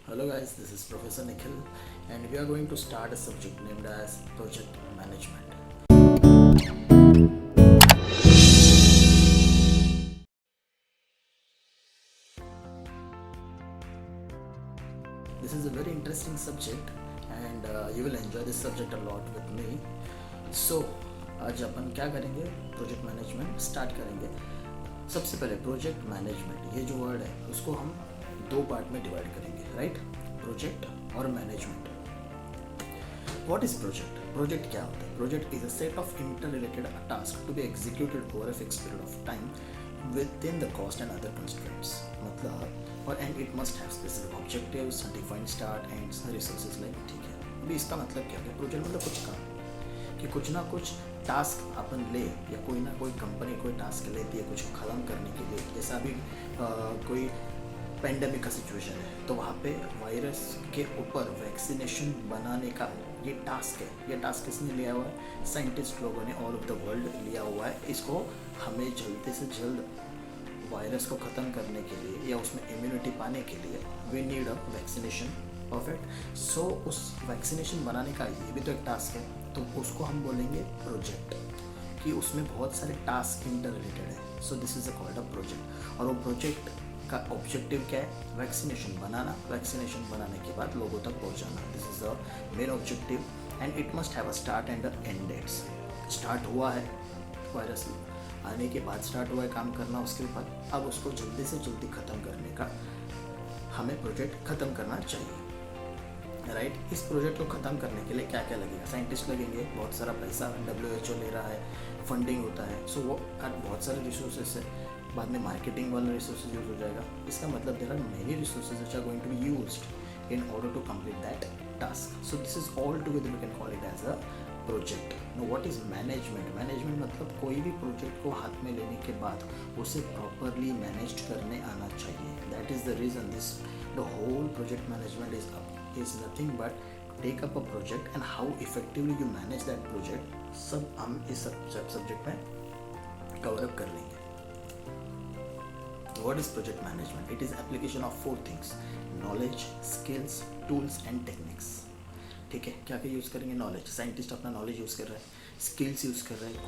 Hello guys, this is Professor Nikhil and we are going to start a subject named as Project Management. This is a very interesting subject and you will enjoy this subject a lot with me. So, आज अपन क्या करेंगे? Project management start करेंगे. सबसे पहले project management ये जो word है उसको हम दो पार्ट में डिवाइड करेंगे, राइट? प्रोजेक्ट और management. What is project? Project क्या होता है? Project is a set of inter related task to be executed over a fix period of time within the cost and other constraints. मतलब और and it must have specific objectives, defined start ends, resources like. ठीक है, अभी इसका मतलब क्या है? Project मतलब कुछ काम कि कुछ ना कुछ टास्क अपन ले या कोई ना कोई कंपनी कोई टास्क लेती है कुछ खत्म करने के लिए. जैसा अभी कोई पेंडेमिक का सिचुएशन है तो वहाँ पे वायरस के ऊपर वैक्सीनेशन बनाने का ये टास्क है. ये टास्क किसने लिया हुआ है? साइंटिस्ट लोगों ने ऑल ऑफ द वर्ल्ड लिया हुआ है. इसको हमें जल्द से जल्द वायरस को ख़त्म करने के लिए या उसमें इम्यूनिटी पाने के लिए we need a vaccination. Perfect. So उस वैक्सीनेशन बनाने का ये भी तो एक टास्क है, तो उसको हम बोलेंगे प्रोजेक्ट, कि उसमें बहुत सारे टास्क इंटर रिलेटेड है. सो this is a called a project. और वो प्रोजेक्ट का ऑब्जेक्टिव क्या है? वैक्सीनेशन बनाना. वैक्सीनेशन बनाने के बाद लोगों तक पहुंचाना. This is the main objective and it must have a start and a end dates. Start हुआ है वायरस आने के बाद स्टार्ट हुआ है काम करना, उसके बाद अब उसको जल्दी से जल्दी ख़त्म करने का हमें प्रोजेक्ट ख़त्म करना चाहिए, राइट? इस प्रोजेक्ट को ख़त्म करने के लिए क्या क्या लगेगा? साइंटिस्ट लगेंगे, बहुत सारा पैसा WHO ले रहा है, फंडिंग होता है. सो वो बहुत सारे रिसोर्सेज है. बाद में मार्केटिंग वाला रिसोर्सेज यूज हो जाएगा. इसका मतलब there are many resources which are going to be used in order to complete that task. So this is all together we can call it as a project. No, what is management? Management मतलब कोई भी project को हाथ में लेने के बाद उसे प्रॉपरली मैनेज करने आना चाहिए. That is the reason this the whole project management is nothing but take up a project and how effectively you manage that project. सब हम इस सब्जेक्ट में कवर अप कर लेंगे. What is project management? It is application of four things: knowledge, skills, tools and techniques. ठीक है, क्या क्या यूज़ करेंगे? नॉलेज. साइंटिस्ट अपना नॉलेज यूज़ कर रहा है. स्किल्स यूज़ कर रहे हैं,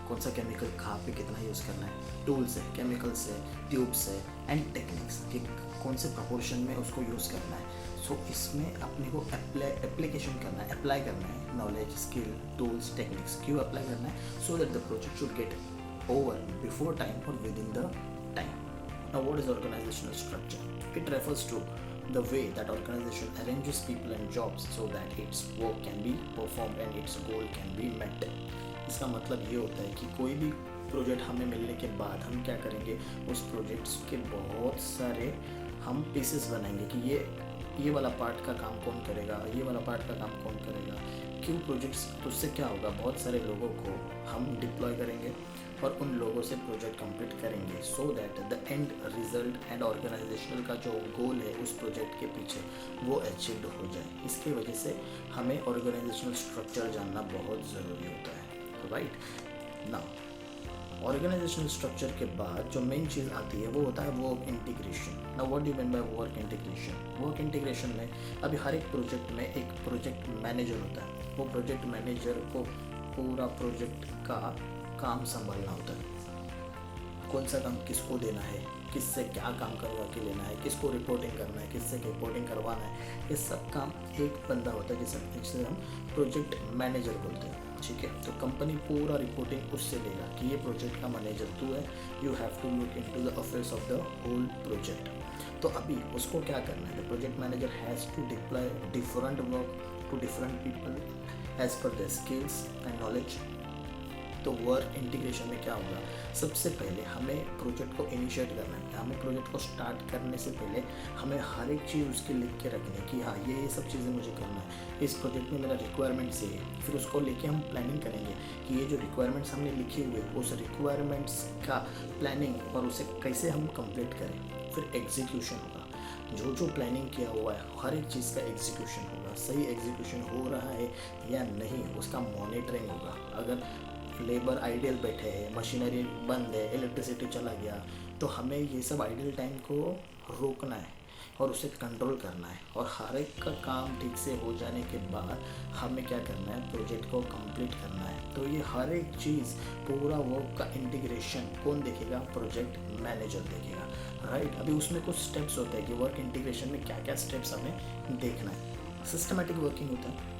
कौन सा केमिकल कहाँ पे कितना यूज़ करना है. टूल्स है, केमिकल्स है, ट्यूब्स है एंड टेक्निक्स कि कौन से प्रपोर्शन में उसको यूज़ करना है. सो इसमें अपने को एप्लीकेशन करना है, अप्लाई करना है. नॉलेज, स्किल, टूल्स, टेक्निक्स क्यों अप्लाई करना है? So that the project should get over before time और within the time. Now what is organizational structure? It refers to the way that organization arranges people and jobs so that its work can be performed and its goal can be met. इसका मतलब ये होता है कि कोई भी project हमें मिलने के बाद हम क्या करेंगे? उस प्रोजेक्ट्स के बहुत सारे हम पीसेस बनाएंगे कि ये वाला पार्ट का काम कौन करेगा, ये वाला पार्ट का काम कौन करेगा. क्यों प्रोजेक्ट्स? तो उससे क्या होगा? बहुत सारे लोगों को हम डिप्लॉय करेंगे और उन लोगों से प्रोजेक्ट कंप्लीट करेंगे so that the end result and organizational का जो गोल है उस प्रोजेक्ट के पीछे वो अचीव्ड हो जाए. इसकी वजह से हमें ऑर्गेनाइजेशनल स्ट्रक्चर जानना बहुत ज़रूरी होता है, राइट? नाउ ऑर्गेनाइजेशनल स्ट्रक्चर के बाद जो मेन चीज़ आती है वो होता है work integration. Now what do you mean by work integration? Work integration में अभी हर एक प्रोजेक्ट में एक प्रोजेक्ट मैनेजर होता है. वो प्रोजेक्ट मैनेजर को पूरा प्रोजेक्ट का काम संभालना होता है. कौन सा काम किसको देना है, किससे क्या काम करवा के लेना है, किसको रिपोर्टिंग करना है, किससे रिपोर्टिंग करवाना है, ये सब काम एक बंदा होता है जिसे हम प्रोजेक्ट मैनेजर बोलते हैं. ठीक है, तो कंपनी पूरा रिपोर्टिंग उससे लेगा कि ये प्रोजेक्ट का मैनेजर तू है. You have to look into the affairs of the whole project. तो अभी उसको क्या करना है? The project manager has to deploy different work to different people as per their skills and knowledge. तो वर्क इंटीग्रेशन में क्या होगा? सबसे पहले हमें प्रोजेक्ट को इनिशिएट करना है. हमें प्रोजेक्ट को स्टार्ट करने से पहले हमें हर एक चीज़ उसके लिख के रखनी है कि हाँ ये सब चीज़ें मुझे करना है. इस प्रोजेक्ट में मेरा रिक्वायरमेंट्स ये है. फिर उसको लेके हम प्लानिंग करेंगे कि ये जो रिक्वायरमेंट्स हमने लिखे हुए उस रिक्वायरमेंट्स का प्लानिंग और उसे कैसे हम कंप्लीट करें. फिर एग्जीक्यूशन होगा. जो प्लानिंग किया हुआ है हर एक चीज़ का एग्जीक्यूशन होगा. सही एग्जीक्यूशन हो रहा है या नहीं उसका मॉनिटरिंग होगा. अगर लेबर आइडियल बैठे हैं, मशीनरी बंद है, इलेक्ट्रिसिटी चला गया, तो हमें ये सब आइडियल टाइम को रोकना है. और उसे कंट्रोल करना है, और हर एक का काम ठीक से हो जाने के बाद हमें क्या करना है, प्रोजेक्ट को कंप्लीट करना है। तो ये हर एक चीज़, पूरा वर्क का इंटीग्रेशन कौन देखेगा, प्रोजेक्ट मैनेजर देखेगा, राइट। अभी उसमें कुछ स्टेप्स होते हैं कि वर्क इंटीग्रेशन में क्या क्या स्टेप्स हमें देखना है। सिस्टमेटिक वर्किंग होता है,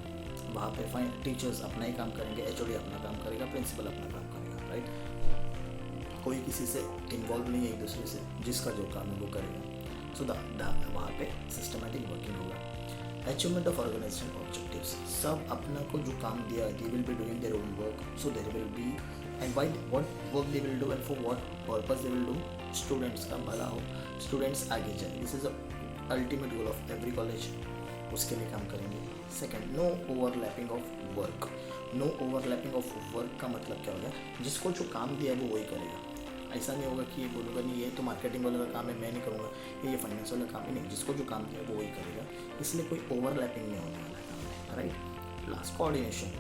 वहाँ पे फाइन टीचर्स अपना ही काम करेंगे, एचओडी अपना काम करेगा, प्रिंसिपल अपना काम करेगा, राइट। कोई किसी से इन्वॉल्व नहीं है एक दूसरे से, जिसका जो काम है वो करेगा। सो वहाँ पे सिस्टमेटिक वर्किंग होगा। अचीवमेंट ऑफ ऑर्गेनाइजेशन ऑब्जेक्टिव्स, सब अपना को जो काम दिया है, they will be doing their own work, so there will be and why what work they will do and for what purpose they will do, students का भला हो, स्टूडेंट्स आगे जाए, this is the ultimate goal of every college, उसके लिए काम करेंगे। Second, no overlapping of work. No overlapping of work का मतलब क्या होगा, जिसको जो काम दिया है वो वही करेगा। ऐसा नहीं होगा कि ये बोलूँगा नहीं ये तो मार्केटिंग वाले का काम है मैं नहीं करूँगा, ये फाइनेंस वाला काम है, नहीं, जिसको जो काम दिया है वो वही करेगा, इसलिए कोई ओवरलैपिंग नहीं होने वाला काम है, राइट। Last, coordination.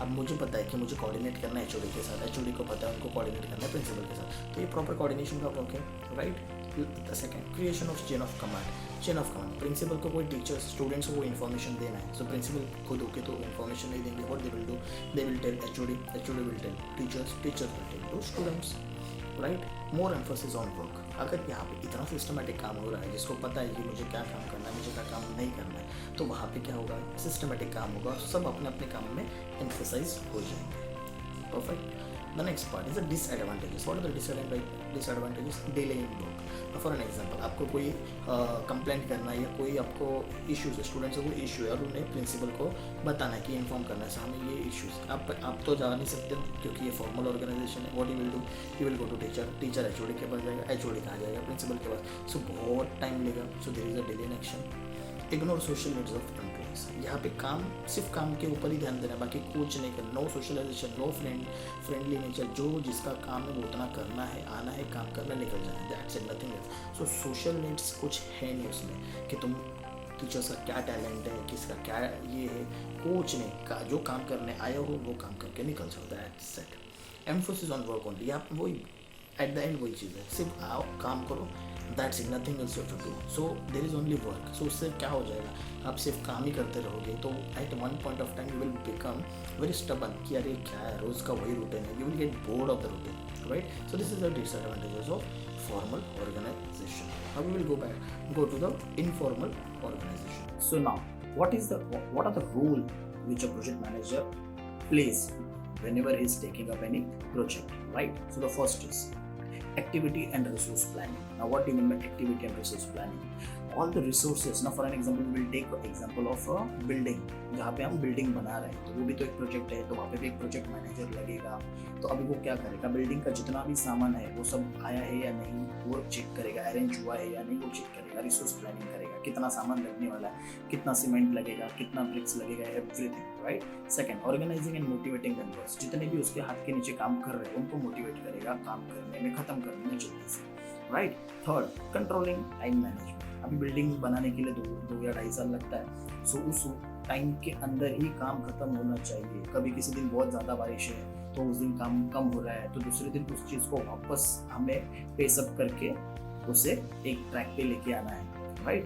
अब मुझे पता है कि मुझे कोऑर्डिनेट करना है एचओडी के साथ, एचओडी को पता है उनको कोऑर्डिनेट करना है प्रिंसिपल के साथ, तो ये प्रॉपर कोऑर्डिनेशन का वर्क है, right. Second, creation of chain of command. Chain of command, principal को कोई टीचर स्टूडेंट्स को इन्फॉर्मेशन देना है, सो प्रिंसिपल खुद होके तो इन्फॉर्मेशन नहीं देंगे, what they will do, they will tell HOD, HOD will tell teachers, teachers will tell to students, right. More emphasis on work. अगर यहाँ पे इतना सिस्टमेटिक काम हो रहा है, जिसको पता है कि मुझे क्या काम करना है, मुझे क्या काम नहीं करना है, तो वहाँ पे क्या होगा, सिस्टमेटिक काम होगा, सब अपने अपने काम में एम्फोसाइज हो जाएंगे, perfect. The next part is the disadvantages. What are the disadvantages, delay in work. For an example, आपको कोई कंप्लेंट करना है या कोई आपको इश्यूज है, स्टूडेंट्स को कोई इशू है और उन्हें प्रिंसिपल को बताना है कि इन्फॉर्म करना है हमें ये इश्यूज, आप तो जा नहीं सकते क्योंकि ये फॉर्मल ऑर्गेनाइजेशन है। What you will do, you will go to teacher, teacher HOD के पास जाएगा, एचओडी कहाँ जाएगा, प्रिंसिपल के पास, सो बहुत टाइम लेगा, so there is a delay in action. Ignore social needs of employees. यहाँ पे काम सिर्फ काम के ऊपर ही ध्यान देना है, बाकी कुछ नहीं करना। No socialization, no friendly nature, जो जिसका काम है वो उतना करना है, आना है, काम करना, निकल जाना है, that's it, nothing else. So social needs कुछ है नहीं उसमें कि तुम टीचर्स का क्या टैलेंट है, किसका क्या ये है, कुछ नहीं, जो काम करने आया हो वो काम करके निकल जाओ, that's it. Emphasis on work only, आप वही एट द एंड वही चीज़ है, सिर्फ आओ काम करो, that's it, nothing else you have to do, so there is only work. So उससे क्या हो जाएगा, आप सिर्फ काम ही करते रहोगे तो at one point of time you will become very stubborn कि अरे क्या है, रोज़ का वही रूटीन है, you will get bored of the routine, right. So this is the disadvantages of formal organization. Now we will go to the informal organization. So now, what are the role which a project manager plays whenever he is taking up any project, right? So the first is activity and resource planning. Now what do you mean by activity and resource planning? All the resources. Now for an example, we will take example of a building, जहाँ पे हम building बना रहे हैं, तो वो भी तो एक प्रोजेक्ट है, तो वहाँ पे भी एक प्रोजेक्ट मैनेजर लगेगा। तो अभी वो क्या करेगा, बिल्डिंग का जितना भी सामान है वो सब आया है या नहीं वो चेक करेगा, अरेंज हुआ है या नहीं वो चेक करेगा, रिसोर्स प्लानिंग करेगा, कितना सामान लगने वाला है, कितना सीमेंट लगेगा, कितना ब्रिक्स लगेगा, everything, right. Second, organizing and motivating members, जितने भी उसके हाथ के नीचे काम कर रहे हैं उनको मोटिवेट करेगा काम करने में, खत्म करने में जल्दी से, right. Third, controlling time management. अभी बिल्डिंग बनाने के लिए 2 या 2.5 साल लगता है, सो उस टाइम के अंदर ही काम खत्म होना चाहिए। कभी किसी दिन बहुत ज़्यादा बारिश है तो उस दिन काम कम हो रहा है, तो दूसरे दिन उस चीज़ को वापस हमें पेसअप करके उसे एक ट्रैक पे लेके आना है, right.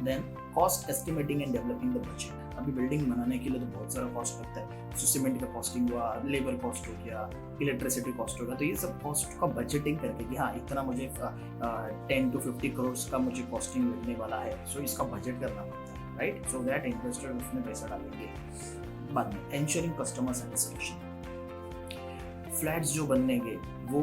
Then cost estimating and developing the budget. अभी बिल्डिंग बनाने के लिए तो बहुत सारा कॉस्ट लगता है, तो सीमेंट का कॉस्टिंग हुआ, लेबर कॉस्ट हो गया, इलेक्ट्रिसिटी कॉस्ट होगा, तो ये सब कॉस्ट का बजटिंग करके कि हाँ इतना मुझे 10 to 50 करोड़ का मुझे कॉस्टिंग लगने वाला है, सो इसका बजट करना पड़ता है, राइट। सो दैट इन्वेस्टर उसमें पैसा डालेंगे। बाद में एंश्योरिंग कस्टमर सेटिस्फेक्शन। फ्लैट्स जो बनेंगे वो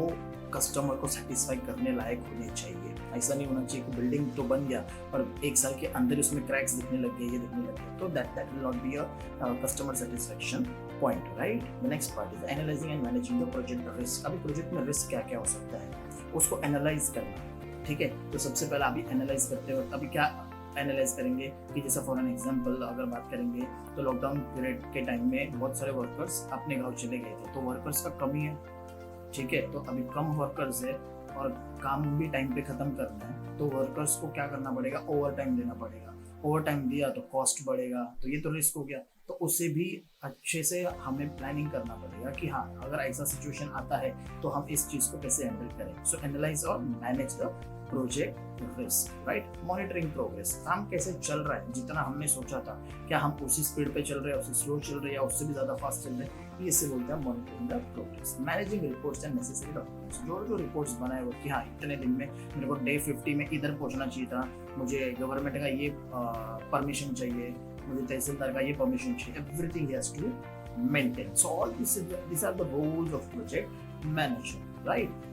कस्टमर को सेटिस्फाई करने लायक होने चाहिए। ऐसा नहीं होना चाहिए कि बिल्डिंग तो बन गया और 1 साल के अंदर उसमें क्रैक्स दिखने लग गए, ये दिखने लग गए, तो that will not be a customer satisfaction point, right. The next part is analysing and managing the project risk. अभी प्रोजेक्ट में रिस्क क्या क्या हो सकता है उसको एनालाइज करना, ठीक है। तो सबसे पहले अभी एनालाइज करते हो, अभी क्या एनालाइज करेंगे कि जैसा फॉर एन एग्जांपल अगर बात करेंगे तो लॉकडाउन पीरियड के टाइम में बहुत सारे वर्कर्स अपने गाँव चले गए थे, तो वर्कर्स का कमी है, ठीक है। तो अभी कम वर्कर्स है और काम भी टाइम पे खत्म करना है, तो वर्कर्स को क्या करना पड़ेगा, ओवर टाइम देना पड़ेगा। ओवर टाइम दिया तो कॉस्ट बढ़ेगा, तो ये तो रिस्क हो गया। तो तो उसे भी अच्छे से हमें प्लानिंग करना पड़ेगा कि हाँ, अगर ऐसा सिचुएशन आता है तो हम इस चीज को कैसे हैंडल करें. सो एनालाइज और manage the project risk, right. Monitoring progress, काम कैसे चल रहा है, जितना हमने सोचा था क्या हम उसी स्पीड पे चल रहे हैं, उससे स्लो चल रहे हैं या उससे भी ज्यादा फास्ट चल रहे हैं, ये से बोलते हैं monitoring the progress. Managing reports and necessary documents, जो रिपोर्ट्स बनाए हुए कि हाँ इतने दिन में मेरे को डे 50 में इधर पहुंचना चाहिए था, मुझे गवर्नमेंट का ये परमिशन चाहिए, मुझे तहसीलदार का ये परमिशन चाहिए, everything has to maintain. So all this are the roles of project manager, right.